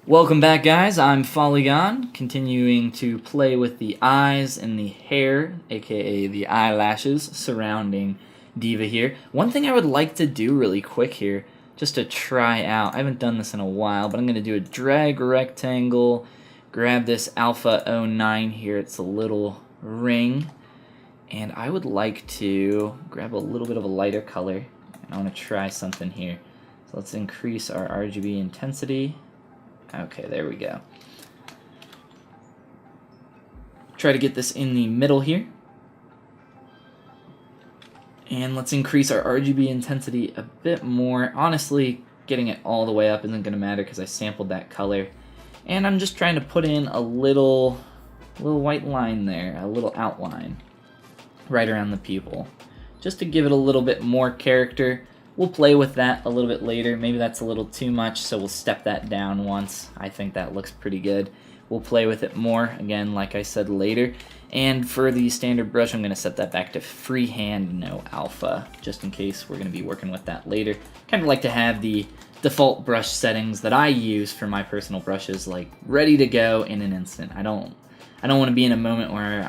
Welcome back, guys. I'm Follygon, continuing to play with the eyes and the hair, aka the eyelashes, surrounding D.Va here. One thing I would like to do really quick here, just to try out, I haven't done this in a while, but I'm going to do a drag rectangle, grab this Alpha 09 here, it's a little ring, and I would like to grab a little bit of a lighter color, and I want to try something here. So let's increase our RGB intensity. Okay, there we go. Try to get this in the middle here. And let's increase our RGB intensity a bit more. Honestly, getting it all the way up isn't going to matter because I sampled that color. And I'm just trying to put in a little white line there, a little outline right around the pupil, just to give it a little bit more character. We'll play with that a little bit later. Maybe that's a little too much, so we'll step that down once. I think that looks pretty good. We'll play with it more, again, like I said, later. And for the standard brush, I'm going to set that back to freehand, no alpha, just in case we're going to be working with that later. Kind of like to have the default brush settings that I use for my personal brushes, like, ready to go in an instant. I don't want to be in a moment where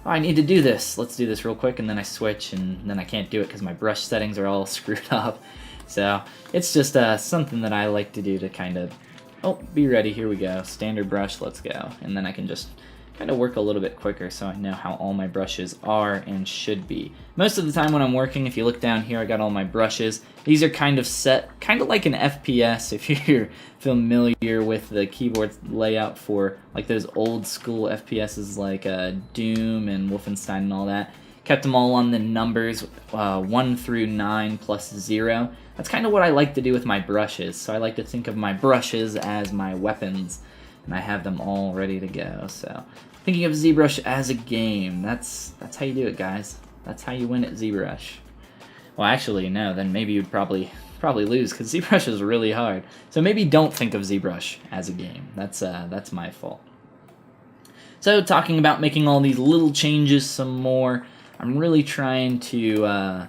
I need to do this. Let's do this real quick, and then I switch, and then I can't do it because my brush settings are all screwed up. So it's just something that I like to do to kind of, be ready. Here we go. Standard brush, let's go. And then I can just kind of work a little bit quicker so I know how all my brushes are and should be. Most of the time when I'm working, if you look down here, I got all my brushes. These are kind of set, kind of like an FPS, if you're familiar with the keyboard layout for like those old school FPSs like Doom and Wolfenstein and all that. Kept them all on the numbers 1 through 9 plus 0. That's kind of what I like to do with my brushes. So I like to think of my brushes as my weapons, and I have them all ready to go. So thinking of ZBrush as a game, that's how you do it, guys. That's how you win at ZBrush. Well, actually, no, then maybe you'd probably lose, because ZBrush is really hard. So maybe don't think of ZBrush as a game. That's my fault. So talking about making all these little changes some more, I'm really trying to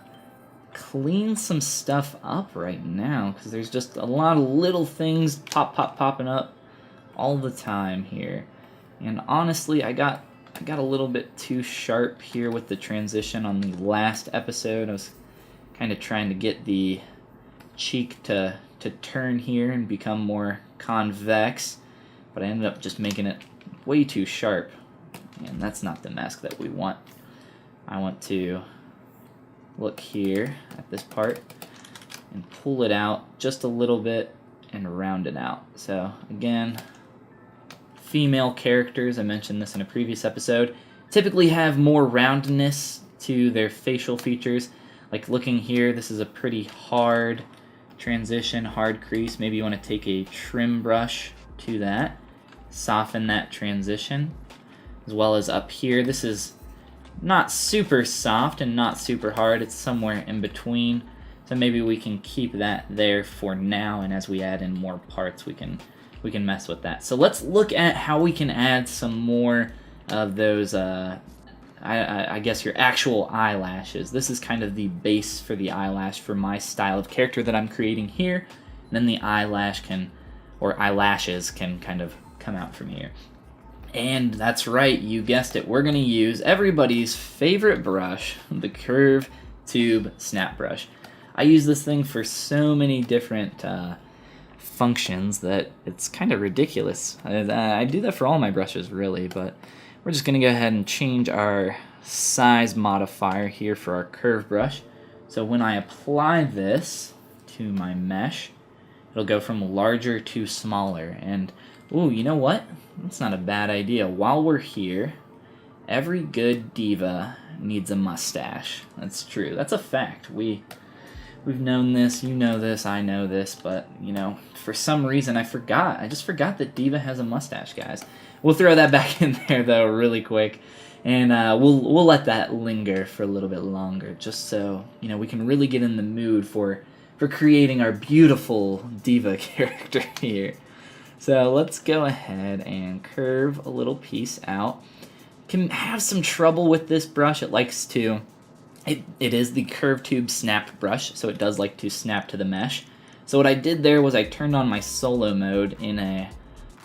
clean some stuff up right now, because there's just a lot of little things popping up all the time here. And honestly, I got a little bit too sharp here with the transition on the last episode. I was kind of trying to get the cheek to turn here and become more convex, but I ended up just making it way too sharp, and that's not the mask that we want. I want to look here at this part and pull it out just a little bit and round it out. So again, female characters, I mentioned this in a previous episode, typically have more roundness to their facial features. Like looking here, this is a pretty hard transition, hard crease. Maybe you want to take a trim brush to that, soften that transition, as well as up here. This is not super soft and not super hard. It's somewhere in between. So maybe we can keep that there for now, and as we add in more parts, we can mess with that. So let's look at how we can add some more of those I guess your actual eyelashes. This is kind of the base for the eyelash for my style of character that I'm creating here. And then the eyelashes can kind of come out from here. And that's right, you guessed it. We're going to use everybody's favorite brush, the Curve Tube Snap Brush. I use this thing for so many different functions that it's kind of ridiculous. I do that for all my brushes, really, but we're just going to go ahead and change our size modifier here for our curve brush. So when I apply this to my mesh, it'll go from larger to smaller. And, ooh, you know what? That's not a bad idea. While we're here, every good diva needs a mustache. That's true. That's a fact. We've known this, you know this, I know this, but, you know, for some reason I forgot. I just forgot that D.Va has a mustache, guys. We'll throw that back in there, though, really quick, and we'll let that linger for a little bit longer, just so, you know, we can really get in the mood for creating our beautiful D.Va character here. So let's go ahead and curve a little piece out. Can have some trouble with this brush. It likes to... It is the Curve Tube Snap brush, so it does like to snap to the mesh. So what I did there was I turned on my solo mode in a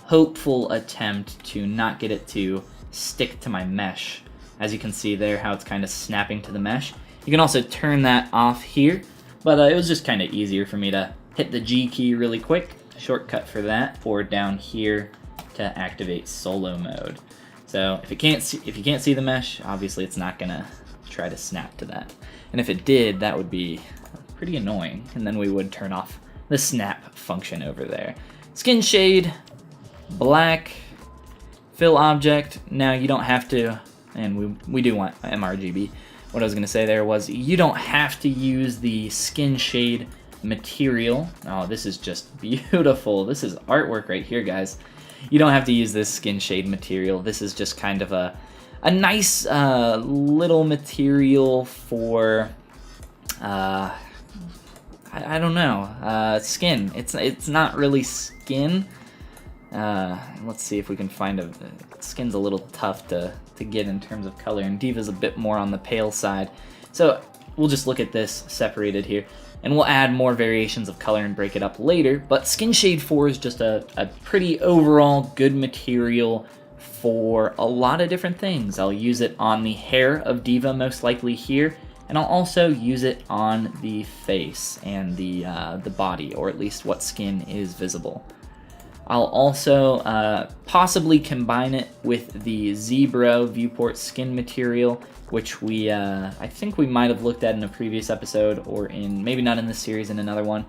hopeful attempt to not get it to stick to my mesh. As you can see there, how it's kind of snapping to the mesh. You can also turn that off here, but it was just kind of easier for me to hit the G key really quick, shortcut for that, or down here to activate solo mode. So if you can't see the mesh, obviously it's not gonna try to snap to that. And if it did, that would be pretty annoying, and then we would turn off the snap function over there. Skin shade, black, fill object. Now you don't have to, and we do want mRGB. What I was gonna say there was you don't have to use the skin shade material. Oh, this is just beautiful. This is artwork right here, guys. You don't have to use this skin shade material. This is just kind of a nice little material for I don't know, skin. It's not really skin. Let's see if we can find skin's a little tough to get in terms of color, and D.VA's a bit more on the pale side. So we'll just look at this separated here, and we'll add more variations of color and break it up later. But Skin Shade 4 is just a pretty overall good material for a lot of different things. I'll use it on the hair of D.VA most likely here, and I'll also use it on the face and the body, or at least what skin is visible. I'll also possibly combine it with the Zebra viewport skin material, which I think we might have looked at in a previous episode, or maybe not in this series, in another one.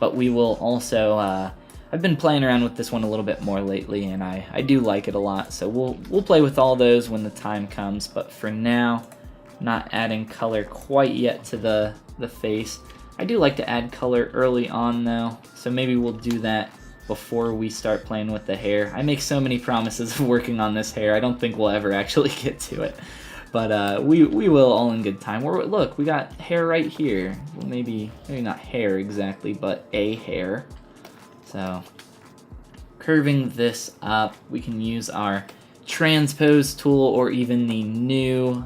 But we will also, I've been playing around with this one a little bit more lately, and I do like it a lot. So we'll play with all those when the time comes. But for now, not adding color quite yet to the face. I do like to add color early on though, so maybe we'll do that before we start playing with the hair. I make so many promises of working on this hair, I don't think we'll ever actually get to it. But we will, all in good time. Look, we got hair right here. Well, maybe not hair exactly, but a hair. So, curving this up, we can use our transpose tool or even the new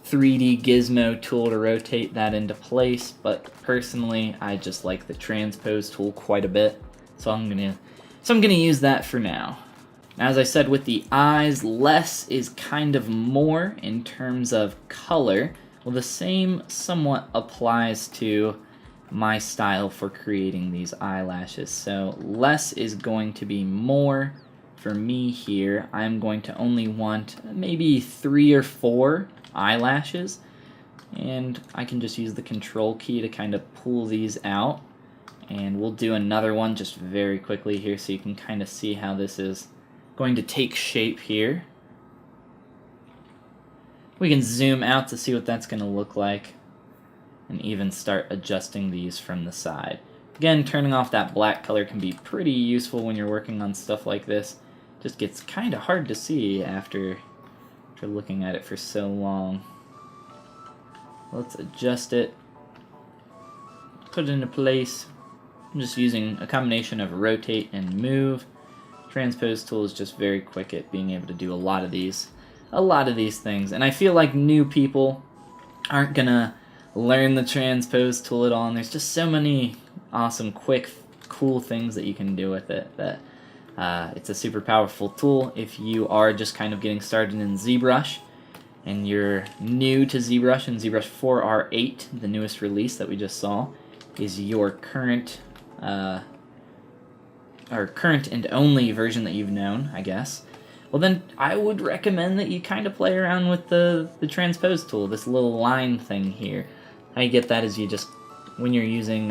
3D gizmo tool to rotate that into place. But personally, I just like the transpose tool quite a bit. So I'm gonna use that for now. As I said with the eyes, less is kind of more in terms of color. Well, the same somewhat applies to my style for creating these eyelashes. So less is going to be more for me here. I'm going to only want maybe 3 or 4 eyelashes, and I can just use the control key to kind of pull these out. And we'll do another one just very quickly here so you can kind of see how this is going to take shape here. We can zoom out to see what that's going to look like, and even start adjusting these from the side. Again, turning off that black color can be pretty useful when you're working on stuff like this. Just gets kind of hard to see after looking at it for so long. Let's adjust it, put it into place. I'm just using a combination of rotate and move. Transpose tool is just very quick at being able to do a lot of these things. And I feel like new people aren't gonna learn the transpose tool at all, and there's just so many awesome, quick, cool things that you can do with it that it's a super powerful tool if you are just kind of getting started in ZBrush and you're new to ZBrush, and ZBrush 4R8, the newest release that we just saw, is your current and only version that you've known, I guess. Well, then I would recommend that you kind of play around with the transpose tool, this little line thing here. How you get that is you just, when you're using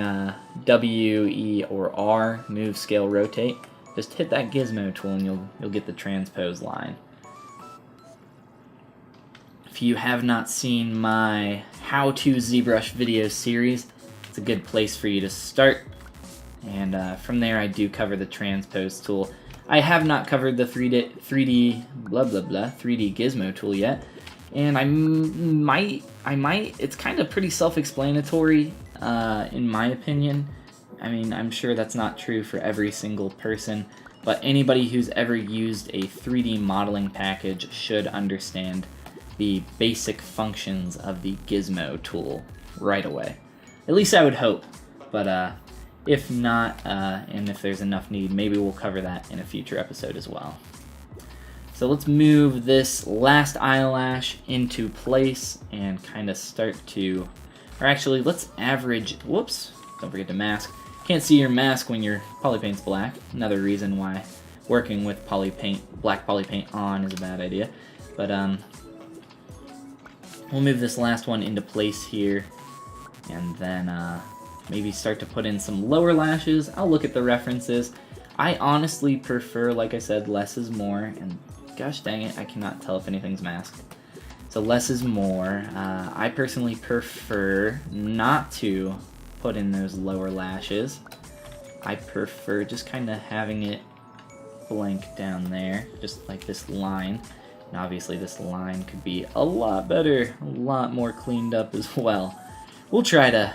W, E, or R, move, scale, rotate, just hit that gizmo tool and you'll get the transpose line. If you have not seen my How to ZBrush video series, it's a good place for you to start. And from there I do cover the transpose tool. I have not covered the 3D gizmo tool yet, and I might. It's kind of pretty self-explanatory in my opinion. I mean, I'm sure that's not true for every single person, but anybody who's ever used a 3D modeling package should understand the basic functions of the gizmo tool right away. At least I would hope, but If not, and if there's enough need, maybe we'll cover that in a future episode as well. So let's move this last eyelash into place and kind of start to, or actually let's average, whoops, don't forget to mask. Can't see your mask when your poly paint's black. Another reason why working with poly paint, black poly paint on is a bad idea. But we'll move this last one into place here and then maybe start to put in some lower lashes. I'll look at the references. I honestly prefer, like I said, less is more, and gosh dang it, I cannot tell if anything's masked. So less is more. I personally prefer not to put in those lower lashes. I prefer just kind of having it blank down there, just like this line. And obviously this line could be a lot better, a lot more cleaned up as well. We'll try to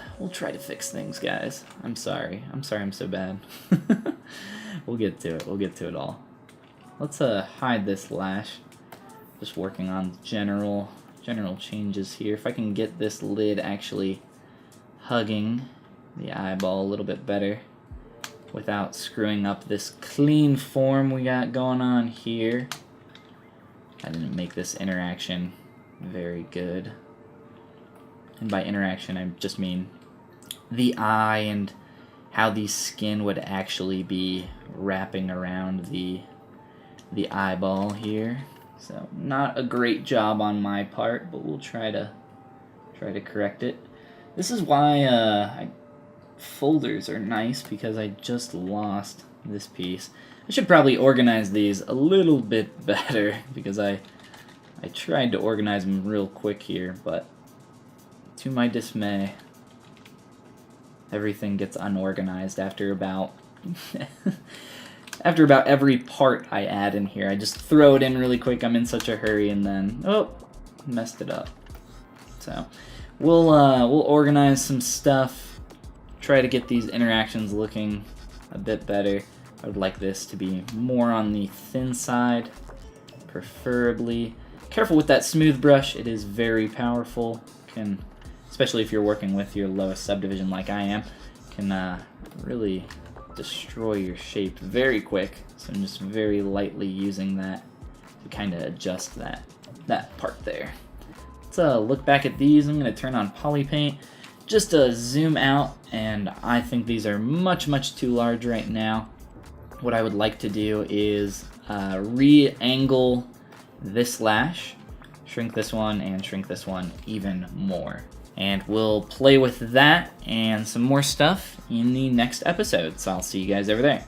fix things, guys. I'm sorry I'm so bad. We'll get to it. We'll get to it all. Let's hide this lash. Just working on general changes here. If I can get this lid actually hugging the eyeball a little bit better without screwing up this clean form we got going on here. I didn't make this interaction very good. And by interaction, I just mean the eye and how the skin would actually be wrapping around the eyeball here. So not a great job on my part, but we'll try to correct it. This is why folders are nice, because I just lost this piece. I should probably organize these a little bit better, because I tried to organize them real quick here, but to my dismay, everything gets unorganized after about every part I add in here. I just throw it in really quick, I'm in such a hurry, and then, oh, messed it up. So we'll organize some stuff, try to get these interactions looking a bit better. I would like this to be more on the thin side, preferably. Careful with that smooth brush, it is very powerful. Can, especially if you're working with your lowest subdivision like I am, can really destroy your shape very quick. So I'm just very lightly using that to kind of adjust that part there. Let's look back at these. I'm going to turn on poly paint just to zoom out, and I think these are much too large right now. What I would like to do is re-angle this lash, shrink this one, and shrink this one even more. And we'll play with that and some more stuff in the next episode, so I'll see you guys over there.